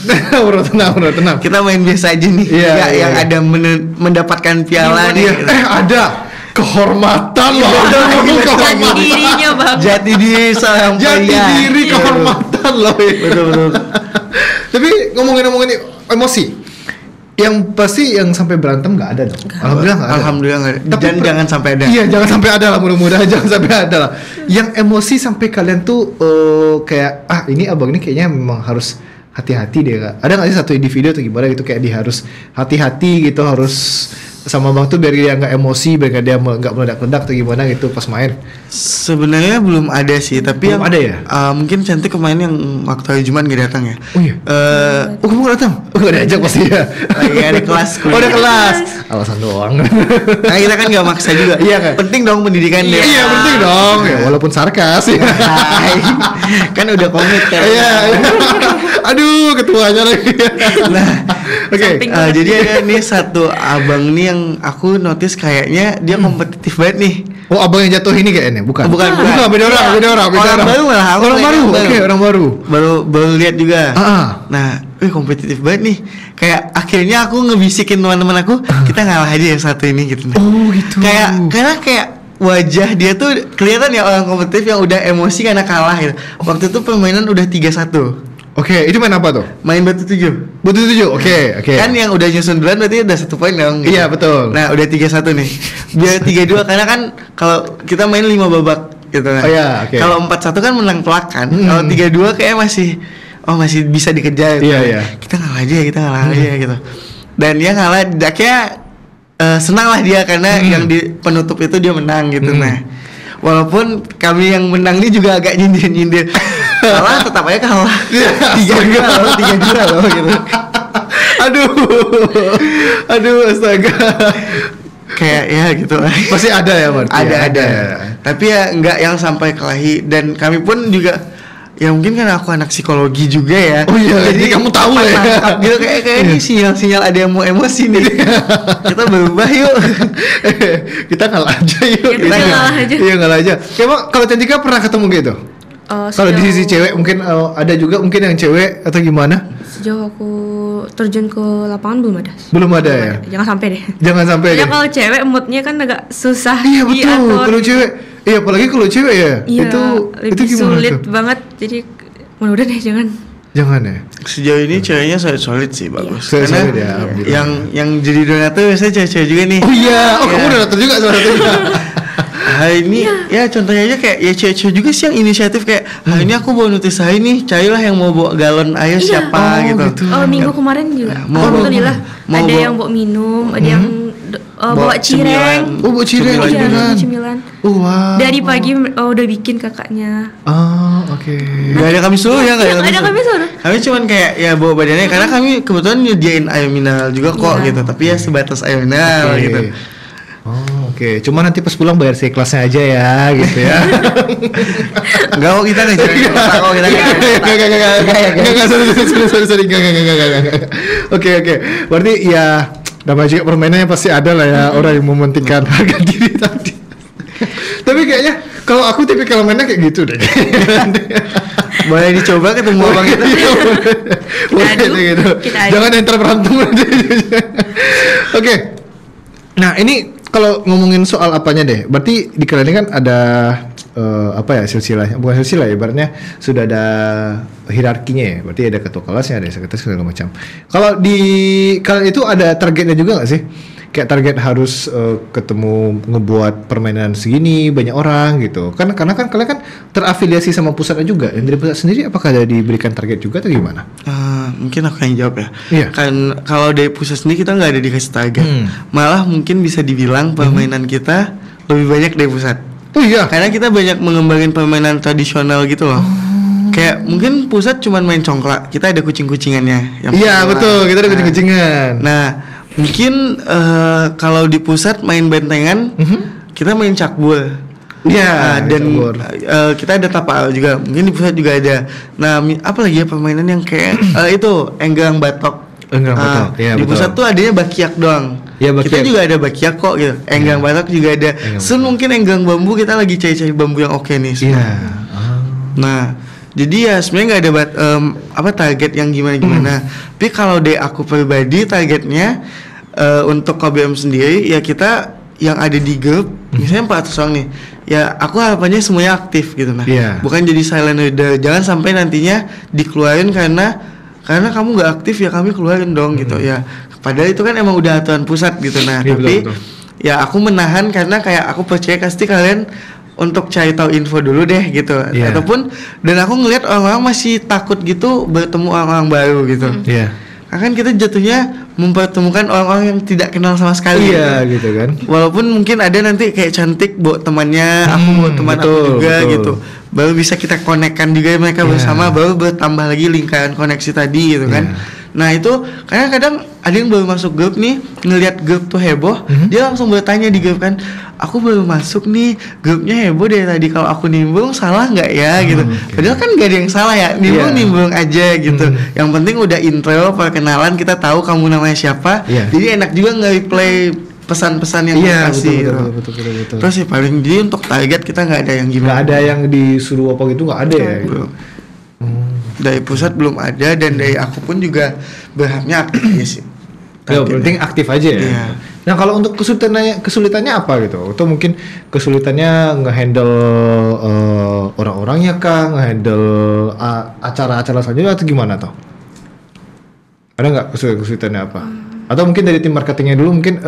tenang. Kita main biasa aja nih. Yang ada mendapatkan piala nih. Ada kehormatan loh. Jati dirinya Bang. Jati diri seorang pria. Jati diri kehormatan loh. Betul. Tapi ngomongin emosi, yang pasti yang sampai berantem nggak ada dong. Alhamdulillah nggak ada. Dan jangan sampai ada. Iya, jangan sampai ada lah, mudah-mudahan jangan sampai ada lah. Yang emosi sampai kalian tuh kayak ini abang ini kayaknya memang harus hati-hati deh Kak. Ada nggak sih satu individu atau gimana gitu kayak dia harus hati-hati gitu, harus sama bang tuh biar dia nggak emosi, biar dia nggak meledak-ledak atau gimana gitu pas main? Sebenarnya belum ada sih, tapi belum ada ya. Mungkin Cantik kemarin yang waktu hari Jumat nggak datang ya. Oh iya. Kamu nggak datang? Nggak diajak pasti ya. Iya ada kelas. Ada kelas. Alasan doang. Nah kita kan nggak maksa juga. Iya kan. Penting dong pendidikan dia. Iya penting dong. Ya, walaupun sarkas. Kan udah komit kan. Iya. Aduh ketuanya lagi. Nah, oke. Jadi ada nih satu abang nih yang aku notice kayaknya dia kompetitif banget nih. Oh abang yang jatuh ini kayaknya bukan? Bukan. Beda orang. Baru malah. Orang baru. Oke, orang baru. Baru lihat juga. Nah, kompetitif banget nih. Kayak akhirnya aku ngebisikin teman-teman aku, kita ngalah aja yang satu ini gitu. Oh gitu. Karena wajah dia tuh kelihatan ya orang kompetitif yang udah emosi karena kalah gitu. Waktu itu permainan udah 3-1. Oke, itu main apa tuh? Main batu tujuh. Oke. Kan yang udah nyusun duluan berarti udah 1 poin dong. Gitu. Iya betul. Nah udah 3-1 nih. Biar 3-2 karena kan kalau kita main 5 babak gitu kan. Oh iya, oke. Kalau 4-1 kan menang telak kan. Kalau 3-2 kayak masih bisa dikejar. Gitu. Iya. Kita ngalah aja gitu. Dan dia ngalah, akhirnya senang lah dia karena yang di penutup itu dia menang gitu. Nah Walaupun kami yang menang ini juga agak nyindir kalah tetap aja kalah 3 jura loh gitu. Aduh astaga. Kayak ya gitu. Pasti ada ya berarti. Ada. Tapi ya nggak yang sampai kelahi, dan kami pun juga ya mungkin kan aku anak psikologi juga ya. Oh iya, jadi kamu tahu ya. Gitu kayak ini sinyal-sinyal ada yang mau emosi nih. Kita berubah yuk. Kita ngalah aja yuk. Ya, kita ngalah aja. Iya ngalah aja. Emang kalau Cantika pernah ketemu gitu? Kalau di sisi cewek mungkin ada juga mungkin yang cewek atau gimana? Sejauh aku terjun ke lapangan belum ada. Belum ada ya? Jangan sampai deh. Jangan sampai Ya deh. kalau cewek moodnya kan agak susah Iya betul. diatur. Kalau cewek, iya apalagi kalau cewek ya. Iya, itu lebih gimana sulit tuh? banget. Jadi mudah-mudahan deh jangan. Jangan ya. Sejauh ini ceweknya solid sih, bagus. Solid ya, Karena yang jadi donatur biasanya cewek-cewek juga nih. Oh iya, kamu donatur juga salah satunya. Ini ya contohnya aja kayak ya cewek-cewek juga sih yang inisiatif kayak ini aku bawa nutisai nih, carilah yang mau bawa galon air siapa gitu. Oh minggu kemarin juga. Alhamdulillah ada yang bawa minum, ada yang bawa cireng. Oh bawa cireng. Iya, cemilan. Wow. Dari pagi udah bikin kakaknya. Oh oke. Gak ada kami suruh ya, Ada kami suruh. Kami cuman kayak ya bawa badannya karena kami kebetulan nyediain air mineral juga kok gitu, tapi ya sebatas air mineral gitu. Oh oke. Cuma nanti pas pulang bayar seikhlasnya aja ya gitu ya. Enggak kok kita nggak jadi kok kita sorry enggak. Oke. Berarti ya namanya juga permainannya pasti ada lah ya orang yang mementingkan harga diri tadi. Tapi kayaknya kalau aku tipikal mainnya kayak gitu deh. Boleh dicoba ketemu abang kita. Boleh gitu. Jangan enter berantem. Oke. Nah ini kalau ngomongin soal apanya deh, berarti di kalian ini kan ada apa ya silsilahnya, bukan silsilah ya, ibaratnya sudah ada hierarkinya ya, berarti ada ketua kelasnya, ada sekretaris segala macam. Kalau di kalian itu ada targetnya juga nggak sih? Kayak target harus ketemu ngebuat permainan segini banyak orang gitu. Karena kan kalian kan terafiliasi sama pusatnya juga. Yang dari pusat sendiri apakah ada diberikan target juga atau gimana? Mungkin aku yang jawab ya. Iya. Kan kalau dari pusat sendiri kita nggak ada dikasih target. Malah mungkin bisa dibilang permainan kita lebih banyak dari pusat. Oh iya. Karena kita banyak mengembangin permainan tradisional gitu loh. Kayak mungkin pusat cuman main congklak, kita ada kucing-kucingannya. Iya betul, kita ada kucing-kucingan. Nah mungkin kalau di pusat main bentengan, kita main cakbul. Iya, dan kita ada tapak juga. Mungkin di pusat juga ada. Nah, apa lagi ya permainan yang kayak itu enggang batok. Ya, di pusat tuh adanya bakiak doang. Ya, bakiak. Kita juga ada bakiak kok gitu. Enggang batok juga ada. Mungkin enggang bambu, kita lagi cari-cari bambu yang oke nih. Iya. Nah, jadi ya sebenarnya nggak ada target yang gimana. Tapi kalau dari aku pribadi targetnya untuk KBM sendiri ya kita yang ada di grup misalnya 400 orang nih. Ya aku harapannya semuanya aktif gitu nah. Bukan jadi silent reader. Jangan sampai nantinya dikeluarin karena kamu nggak aktif ya kami keluarin dong gitu ya. Padahal itu kan emang udah aturan pusat gitu nah. Tapi betul. Ya aku menahan karena kayak aku percaya pasti kalian untuk cari tahu info dulu deh gitu. Ataupun dan aku ngelihat orang-orang masih takut gitu bertemu orang-orang baru gitu. Kan kita jatuhnya mempertemukan orang-orang yang tidak kenal sama sekali. Iya gitu kan. Walaupun mungkin ada nanti kayak cantik buat temannya, aku buat teman aku juga gitu. Baru bisa kita konekkan juga mereka bersama, baru bertambah lagi lingkaran koneksi tadi gitu kan. Nah itu karena kadang ada yang baru masuk grup nih, ngelihat grup tuh heboh, dia langsung bertanya di grup kan, aku baru masuk nih, grupnya heboh dari tadi, kalau aku nimbrung salah nggak ya gitu. Padahal kan nggak ada yang salah ya, nimbrung aja gitu. Yang penting udah intro, perkenalan, kita tahu kamu namanya siapa, jadi enak juga nge-replay pesan-pesan yang kasih. Betul. Terus sih paling jadi untuk target kita nggak ada yang gimana. Nggak ada yang disuruh apa gitu, nggak ada ya. Gitu. Dari pusat belum ada dan dari aku pun juga berharapnya aktif aja sih. Ya, penting aktif aja ya. Nah kalau untuk kesulitannya apa gitu? Atau mungkin kesulitannya ngehandle orang-orangnya kah, ngehandle acara-acara selanjutnya atau gimana toh? Ada nggak kesulitannya apa? Atau mungkin dari tim marketingnya dulu mungkin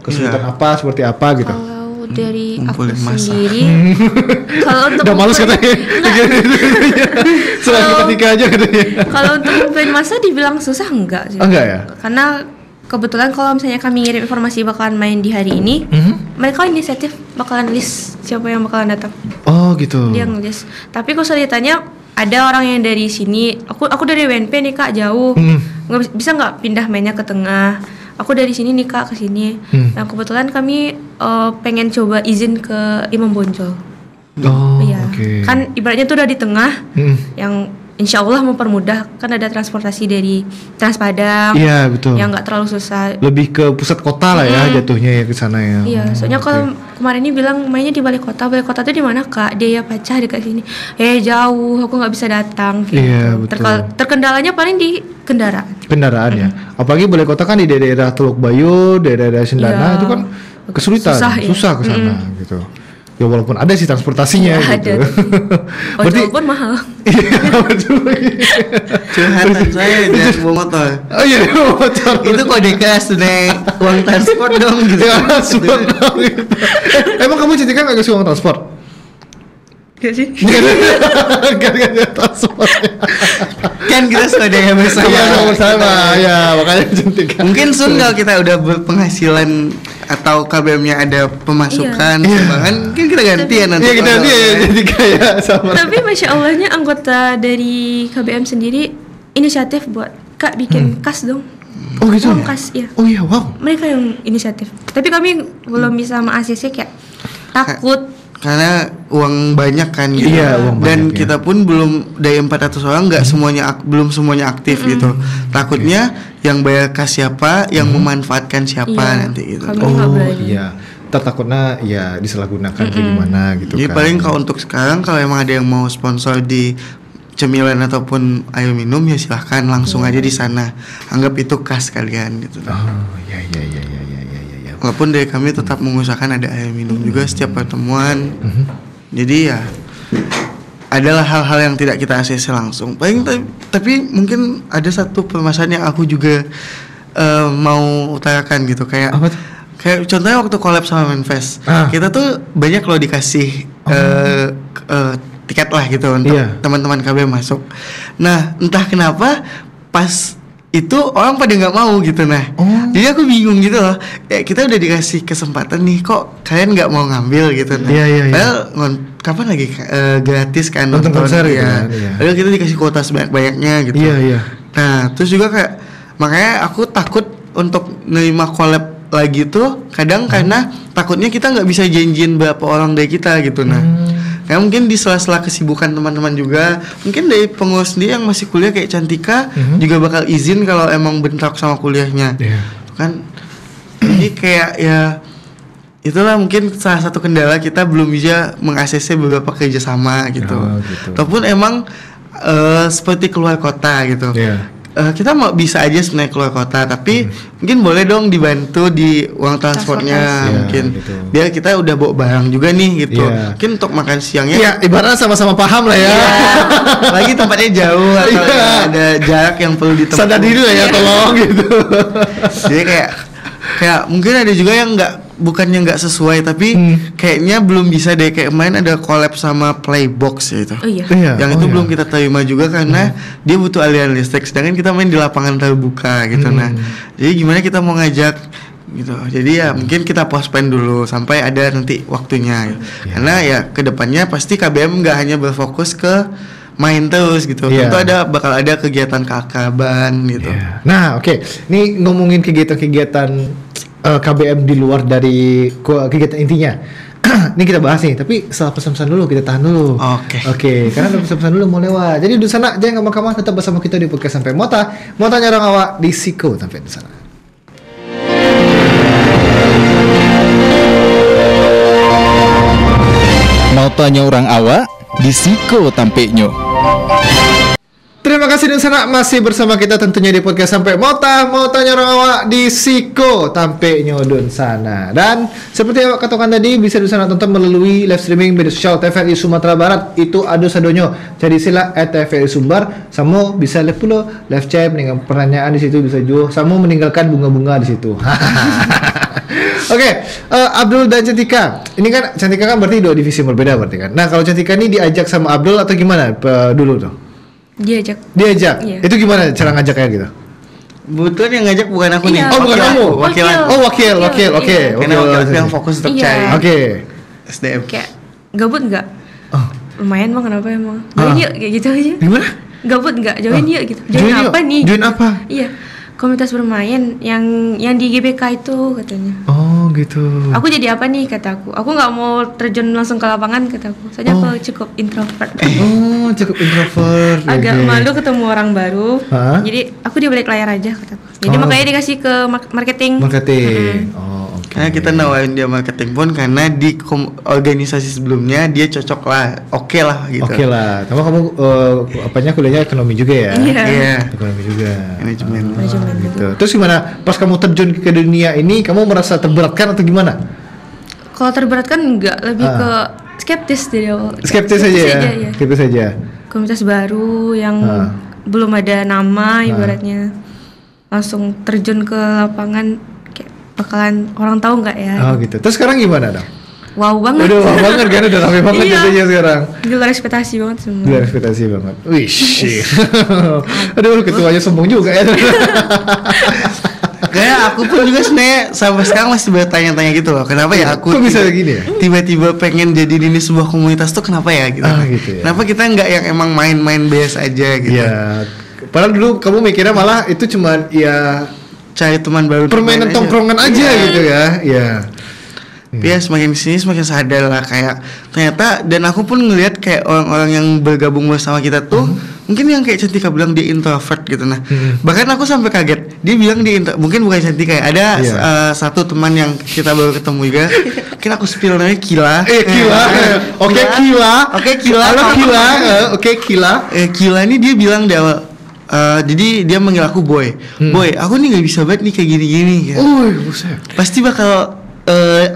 kesulitan apa, seperti apa gitu? Dari aku sendiri kalau untuk udah males katanya selain ketika aja katanya. Kalau untuk ngumpulin masa dibilang susah enggak sih? Enggak ya? Karena kebetulan kalau misalnya kami ngirim informasi bakalan main di hari ini, mereka inisiatif bakalan list siapa yang bakalan datang. Oh gitu. Dia ngelis. Tapi kesulitannya ada orang yang dari sini. Aku dari WNP nih Kak, jauh. Bisa nggak pindah mainnya ke tengah? Aku dari sini nih Kak ke sini. Yang kebetulan kami pengen coba izin ke Imam Bonjol. Oh, iya. Okay. Kan ibaratnya tuh udah di tengah, yang insya Allah mempermudah, kan ada transportasi dari Transpadang. Iya betul. Yang nggak terlalu susah. Lebih ke pusat kota lah ya jatuhnya ya ke sana ya. Iya, soalnya kalau kemarin ini bilang mainnya di balai kota tuh di mana Kak? Dia Pacah dekat sini. Jauh, aku nggak bisa datang. Gitu. Iya betul. Terkendalanya paling di kendaraan. Kendaraan ya. Apalagi balai kota kan di daerah Teluk Bayu, daerah Sendana itu kan kesulitan, susah ke sana gitu. Ya walaupun ada sih transportasinya gitu. Ada. Ojol pun mahal. Iya betul. Curhatan saya jangan bawa motor. Oh iya bawa motor. Itu kode kas naik uang transport dong gitu. Transport dong gitu. Emang kamu Cantika nggak kasih uang transport? Gak sih? Gak transport. Kan kita swadaya bersama. Iya bersama. Ya makanya Cantika. Mungkin Sun kalau kita udah berpenghasilan atau KBM-nya ada pemasukan, sumbangan, mungkin kita gantian nanti. Iya kita gantian ya, jadi kayak sama. Tapi masya Allahnya anggota dari KBM sendiri inisiatif buat Kak bikin kas dong. Oh gitu. Uang kas ya. Oh iya wow. Mereka yang inisiatif. Tapi kami belum bisa sama-ACC kayak takut. Karena uang banyak kan gitu. Iya, uang dan banyak, kita pun belum dari 400 orang nggak belum semuanya aktif gitu. Takutnya yang bayar kas siapa, yang memanfaatkan siapa nanti gitu. Oh iya. Takutnya ya disalahgunakan kayak gimana gitu. Jadi kan. paling kalau untuk sekarang kalau emang ada yang mau sponsor di cemilan ataupun air minum ya silahkan langsung aja di sana. Anggap itu kas kalian gitu. Oh iya. Walaupun dari kami tetap mengusahakan ada air minum juga setiap pertemuan. Jadi ya adalah hal-hal yang tidak kita ACC langsung. Paling tapi mungkin ada satu permasalahan yang aku juga mau utarakan gitu kayak apa tuh? Kayak contohnya waktu collab sama Manfest, kita tuh banyak loh dikasih tiket lah gitu untuk teman-teman KB masuk. Nah entah kenapa pas itu orang pada nggak mau gitu jadi aku bingung gitu loh kita udah dikasih kesempatan nih kok kalian nggak mau ngambil gitu padahal kapan lagi gratis kan nonton konser ya padahal kita dikasih kuota sebanyak-banyaknya gitu nah terus juga kayak makanya aku takut untuk nerima collab lagi tuh kadang karena takutnya kita nggak bisa janjiin berapa orang dari kita gitu ya mungkin di sela-sela kesibukan teman-teman juga mungkin dari pengurus sendiri yang masih kuliah kayak Cantika juga bakal izin kalau emang bentrok sama kuliahnya kan jadi kayak ya itulah mungkin salah satu kendala kita belum bisa meng-ACC beberapa kerjasama gitu. Ataupun emang seperti keluar kota gitu kita mau bisa aja sebenarnya keluar kota tapi mungkin boleh dong dibantu di uang transportnya mungkin gitu. Biar kita udah bawa barang juga nih gitu mungkin untuk makan siangnya ibaratnya sama-sama paham lah ya lagi tempatnya jauh atau ada jarak yang perlu ditempuh sadar diri lah ya tolong gitu jadi kayak mungkin ada juga yang bukannya nggak sesuai tapi kayaknya belum bisa deh kayak kemarin ada collab sama Playbox gitu. Yang itu belum kita terima juga karena dia butuh aliran listrik sedangkan kita main di lapangan terbuka gitu. Jadi gimana kita mau ngajak gitu. Jadi ya mungkin kita postpone dulu sampai ada nanti waktunya. Karena ya kedepannya pasti KBM nggak hanya berfokus ke main terus gitu. Tentu bakal ada kegiatan keakraban gitu. Nah, oke. Ini ngomongin kegiatan-kegiatan KBM di luar dari kegiatan intinya. Ini kita bahas nih, tapi setelah pesan-pesan dulu kita tahan dulu. Oke, karena ada pesan-pesan dulu mau lewat. Jadi di sana jangan kemana-mana, tetap bersama kita di podcast sampai Mota. Motanya orang awak di Siko sampai di sana. Motanya orang awak di Siko tampeknya. Terima kasih di sana masih bersama kita tentunya di podcast sampai Motanya orang awak di Siko tampeknya dun sana. Dan seperti yang katakan tadi bisa di sana tonton melalui live streaming media sosial TVRI Sumatera Barat itu ado sadonyo. Jadi sila @TVRI Sumbar samo bisa live pula live chat dengan pertanyaan di situ bisa juga samo meninggalkan bunga-bunga di situ. Oke, Abdul dan Cantika. Ini kan Cantika kan berarti dua divisi berbeda berarti kan. Nah, kalau Cantika ini diajak sama Abdul atau gimana dulu tuh? Diajak. Iya. Itu gimana cara ngajaknya gitu? Kebetulan yang ngajak bukan aku nih. Iya. Oh, bukan kamu. Wakilan. Oh, wakil. Oke. Karena wakil yang fokus untuk Iya. cari Oke. SDM. Kayak gabut nggak? Oh, Lumayan bang, kenapa emang? Join yuk kayak gitu aja. gimana? Gabut nggak? Join yuk gitu. Join Join apa yuk. nih? Join apa? Iya. Komunitas bermain yang di GBK itu katanya. Oh, gitu. Aku jadi apa nih kataku? Aku nggak mau terjun langsung ke lapangan kataku. Soalnya aku cukup introvert. Oh, cukup introvert. Agak Oke. malu ketemu orang baru. Hah? Jadi aku di balik layar aja kataku. Jadi Oh. makanya dikasih ke marketing. Marketing. Oh, oke. Karena kita nawarin dia marketing pun karena di organisasi sebelumnya dia cocok lah, oke lah gitu. Oke lah. Kamu apanya kuliahnya ekonomi juga ya? Iya. Iya. Ekonomi juga. Manajemen. Manajemen Gitu. gitu. Terus gimana? Pas kamu terjun ke dunia ini, kamu merasa terberatkan atau gimana? Kalau terberatkan enggak, lebih Ah. ke skeptis dari awal. Skeptis aja ya. Iya. Skeptis aja. Komunitas baru yang Ah. belum ada nama ibaratnya. Langsung terjun ke lapangan kayak bakalan orang tahu nggak ya? Oh gitu. Terus sekarang gimana dong? Wow banget. Udah wah banget kan, udah rame banget Iya. jadinya sekarang. Di luar ekspektasi banget semua. Luar ekspektasi banget. Wih, aduh ketuanya sombong juga ya. Kayak aku pun juga sebenarnya sampai sekarang masih bertanya-tanya gitu loh. Kenapa ya aku Kok bisa tiba- gini ya? tiba-tiba pengen jadi ini sebuah komunitas tuh kenapa ya gitu. Ah, gitu ya. Kenapa kita nggak yang emang main-main biasa aja gitu. Iya. Padahal dulu kamu mikirnya malah itu cuman ya Cari teman baru. permainan main aja. tongkrongan aja Iya. gitu ya. Iya. Ya semakin sini semakin sadar lah kayak ternyata, dan aku pun ngelihat kayak orang-orang yang bergabung bersama kita tuh mungkin yang kayak Cantika bilang dia introvert gitu. Nah bahkan aku sampai kaget dia bilang dia mungkin bukan Cantika ya, ada Iya. satu teman yang kita baru ketemu juga. Mungkin aku spill namanya Kila. Kila. Oke, Kila. Oke, Kila. Halo Kila. Oke, Kila. Kila ini dia bilang di awal, jadi dia manggil aku Boy. Boy, aku nih nggak bisa banget nih kayak gini-gini. Gitu. Buset. Pasti bakal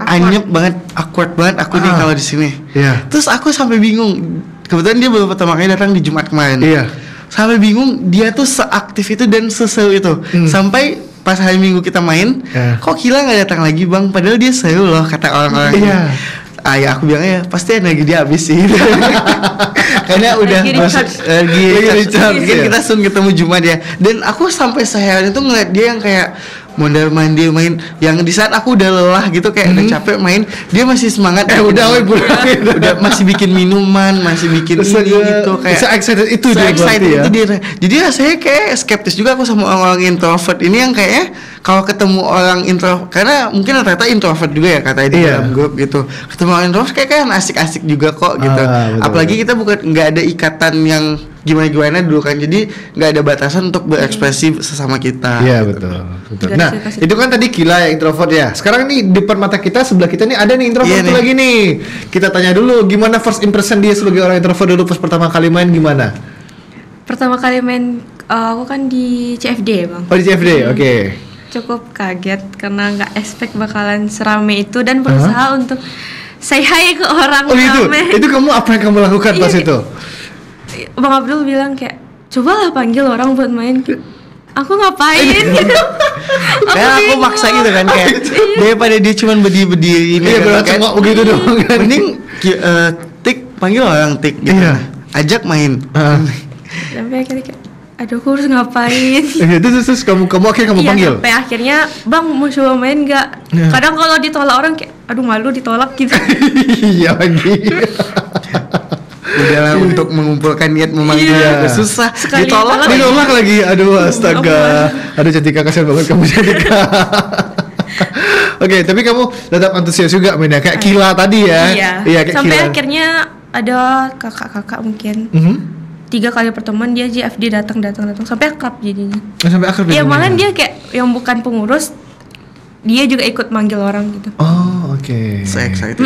anyep banget, awkward banget aku nih kalau di sini. Iya. Terus aku sampai bingung. Kebetulan dia baru pertama kali datang di Jumat kemarin. Iya. Sampai bingung dia tuh seaktif itu dan seseru itu. Sampai pas hari Minggu kita main, kok Kila nggak datang lagi bang? Padahal dia seru loh kata orang-orang. Iya. Ya aku bilangnya pasti energi dia habis sih. Karena udah Lagi recharge. lagi recharge, Mungkin ya. kita sun ketemu Jumat ya. Dan aku sampai seheran itu ngeliat dia yang kayak mondar mandir main, yang di saat aku udah lelah gitu kayak udah capek main, dia masih semangat. Udah weh pulang. Udah masih bikin minuman, masih bikin ini gitu kayak se-excited itu dia se-excited berarti ya. itu dia. Jadi rasanya kayak skeptis juga aku sama orang-orang introvert ini yang kayaknya kalau ketemu orang introvert, karena mungkin rata-rata introvert juga ya katanya di Iya. dalam grup gitu. Ketemu orang introvert kayak kan asik-asik juga kok gitu. Betul, Apalagi kita bukan nggak ada ikatan yang gimana-gimana dulu kan. Jadi nggak ada batasan untuk berekspresi sesama kita. Iya gitu. betul. Tidak Nah dikasih- itu kan tadi Kila yang introvert ya. Sekarang nih di depan mata kita sebelah kita nih ada nih introvert Iya satu nih. lagi nih. Kita tanya dulu gimana first impression dia sebagai orang introvert dulu pas pertama kali main gimana? Pertama kali main aku kan di CFD bang. Oh di CFD, oke. Cukup kaget karena nggak expect bakalan serame itu dan berusaha untuk say hi ke orang Oh gitu. rame. Itu kamu apa yang kamu lakukan pas Iya, itu? Bang Abdul bilang kayak cobalah panggil orang buat main. Aku ngapain gitu. Kayak aku bingung. maksa gitu kan kayak daripada dia cuman berdiri ini Iya, kan, bercengok begitu doang kan. Mending Tik panggil orang Tik gitu. Iya. Ajak main. Sampai akhirnya kayak aduh aku harus ngapain. Terus kamu akhirnya kamu Iya, panggil. sampai akhirnya bang mau coba main nggak? Iya. Kadang kalau ditolak orang kayak aduh malu ditolak gitu. Iya lagi. Udahlah untuk mengumpulkan niat memanggil Iya. udah susah. Sekali Ditolak. ditolak. Ditolak lagi. Aduh astaga. Aduh Cantika kasihan banget kamu Cantika. Oke, tapi kamu tetap antusias juga main ya kayak Kila tadi ya. Iya. kayak Sampai Kila. akhirnya ada kakak-kakak mungkin. Mhm. 3 kali pertemuan dia JFD datang sampai akrab jadinya. Sampai akhir Iya jadinya. malah dia kayak yang bukan pengurus dia juga ikut manggil orang gitu. Oh, oke. Se-excited.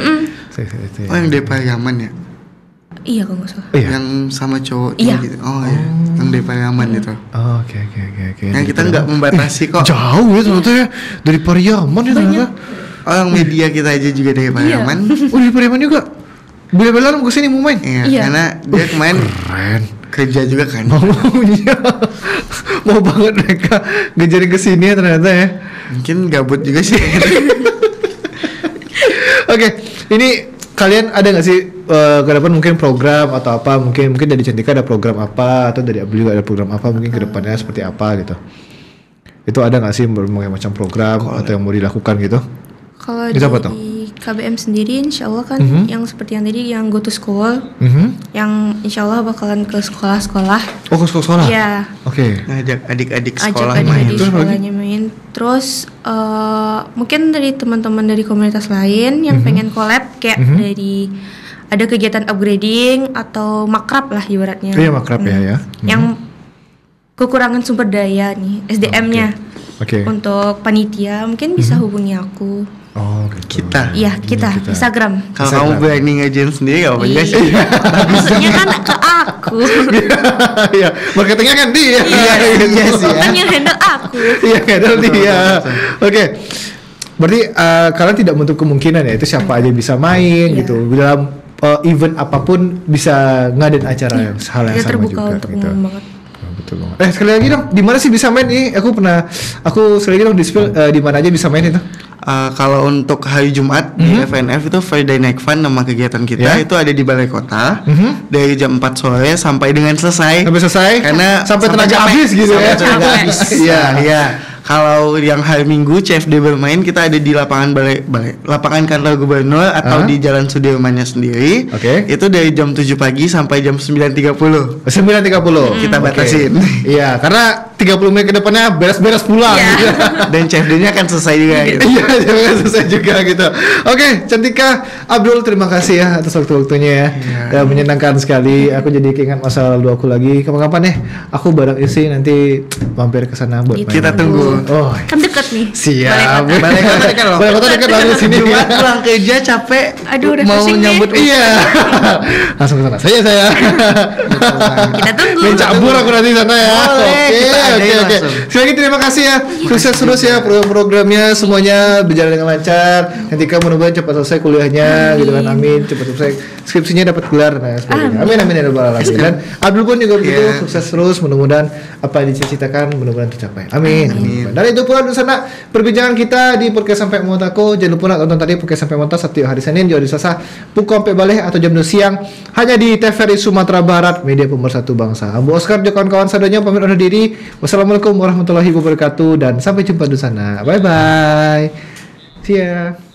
Se-excited. Oh yang Depa Yaman ya? Iya kalau nggak salah. Oh, iya. Yang sama cowok Iya. gitu. Oh iya. Yang Depa Yaman itu. Oh, oke. Yang kita nggak membatasi kok. Jauh ya ternyata ya dari Pariaman ya ternyata. Orang media kita aja juga dari Depa Iya. Yaman. Oh dari Pariaman juga. Bila-bila mau kesini mau main. Iya, Iya. karena dia kemarin Keren. kerja juga kan. Maunya mau banget mereka ngejarin kesini ya ternyata ya. Mungkin gabut juga sih. Oke, ini kalian ada nggak sih ke depan mungkin program atau apa? Mungkin dari Cantika ada program apa atau dari Abdul juga ada program apa? Mungkin ke depannya seperti apa gitu? Itu ada nggak sih berbagai macam program atau yang mau dilakukan gitu? Kalau Itu apa tuh? di KBM sendiri insya Allah kan yang seperti yang tadi yang go to school, yang insya Allah bakalan ke sekolah-sekolah. Oh, ke sekolah? Iya. Oke. Ngajak adik-adik Ajak sekolah adik-adik main. Terus apa lagi? sekolahnya main. Terus mungkin dari teman-teman dari komunitas lain yang pengen collab kayak dari ada kegiatan upgrading atau makrab lah ibaratnya. Iya, makrab ya. Yang kekurangan sumber daya nih SDM-nya. Oke. Untuk panitia mungkin bisa hubungi aku. Oh, gitu. Kita. Iya, kita Instagram. Kalau kamu berani ngajain sendiri gak apa-apa sih? Maksudnya kan ke aku. Iya, marketingnya kan dia. Iya sih ya. Kan yang handle aku. Iya, handle dia. Oke. Berarti kalian tidak menutup kemungkinan ya itu siapa aja bisa main Iya. gitu. Dalam event apapun bisa ngadain acara yang hal yang Dia sama terbuka juga untuk gitu. umum banget. Oh, betul banget. Sekali lagi dong, di mana sih bisa main ini? Aku sekali lagi dong di spill di mana aja bisa main itu? Kalau untuk hari Jumat di FNF itu Friday Night Fun nama kegiatan kita itu ada di Balai Kota dari jam 4 sore sampai dengan selesai. Sampai selesai? Karena sampai tenaga habis gitu ya. Sampai tenaga Capek. habis. Iya. Iya. Kalau yang hari Minggu CFD bermain kita ada di lapangan lapangan kantor gubernur atau di Jalan Sudirmannya sendiri. Oke. Itu dari jam 7 pagi sampai jam 9.30. 9.30 Kita batasin. Iya, karena 30 menit ke depannya beres-beres pulang. Iya. Gitu. Dan CFD-nya akan selesai juga gitu. Iya, jangan selesai juga gitu. Oke, Cantika Abdul, terima kasih ya atas waktu-waktunya ya. Ya, menyenangkan sekali. Aku jadi keinget masa lalu aku lagi. Kapan-kapan aku bareng isi nanti mampir ke sana buat main. Kita tunggu. Oh, Kan deket nih. siap. Balai Kota. Balai Kota dekat loh. Balai Kota dekat dari sini. Jumat pulang kerja capek. Aduh, udah mau pusing nih. nyambut Iya. Langsung ke sana. Saya. Kita tunggu. Main cabur aku nanti sana ya. Boleh, kita adain Oke. langsung. Sekali lagi terima kasih ya. Sukses terus ya program-programnya semuanya berjalan dengan lancar. Nanti kamu mudah-mudahan cepat selesai kuliahnya gitu kan. Amin. Cepat selesai skripsinya dapat gelar nah sebagainya. Amin ya rabbal alamin. Dan Abdul pun juga begitu sukses terus mudah-mudahan apa yang dicita-citakan mudah-mudahan tercapai. Amin. Dan itu pula di sana perbincangan kita di podcast sampai Montako. Jangan lupa tonton tadi podcast sampai Montas setiap hari Senin, juga hari Selasa pukul 4 balik atau jam 2 siang hanya di TVRI Sumatera Barat, media pemersatu bangsa. Ambu Oscar dan kawan-kawan sadanya pamit undur diri. Wassalamualaikum warahmatullahi wabarakatuh dan sampai jumpa di sana. Bye bye. See ya.